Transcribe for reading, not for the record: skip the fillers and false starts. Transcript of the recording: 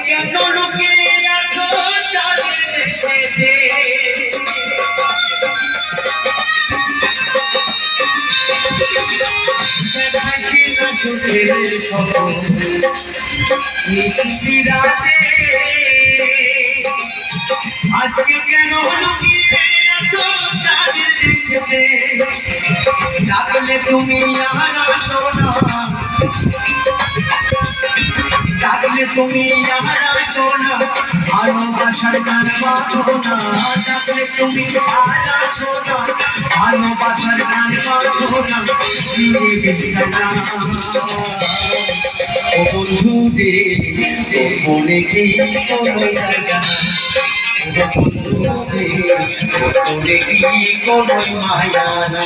কেন লুকিয়ে আছো চাঁদের দেশেতে দেখাচ্ছি না সুখের স্বপ্ন নিশি রাতে আজকে কেন লুকিয়ে আছো চাঁদের দেশেতে ডাকলে তুমি আর আসো না ডাকলে তুমি আর আসো না ভালোবাসার গান বাঁধো না ডাকলে তুমি আর আসো না ভালোবাসার গান বাঁধো না বিছানা ও বন্ধু রে তোর মনে কি কোনো জায়গা বন্ধু রে তোর মনে কি কোনো মায়া না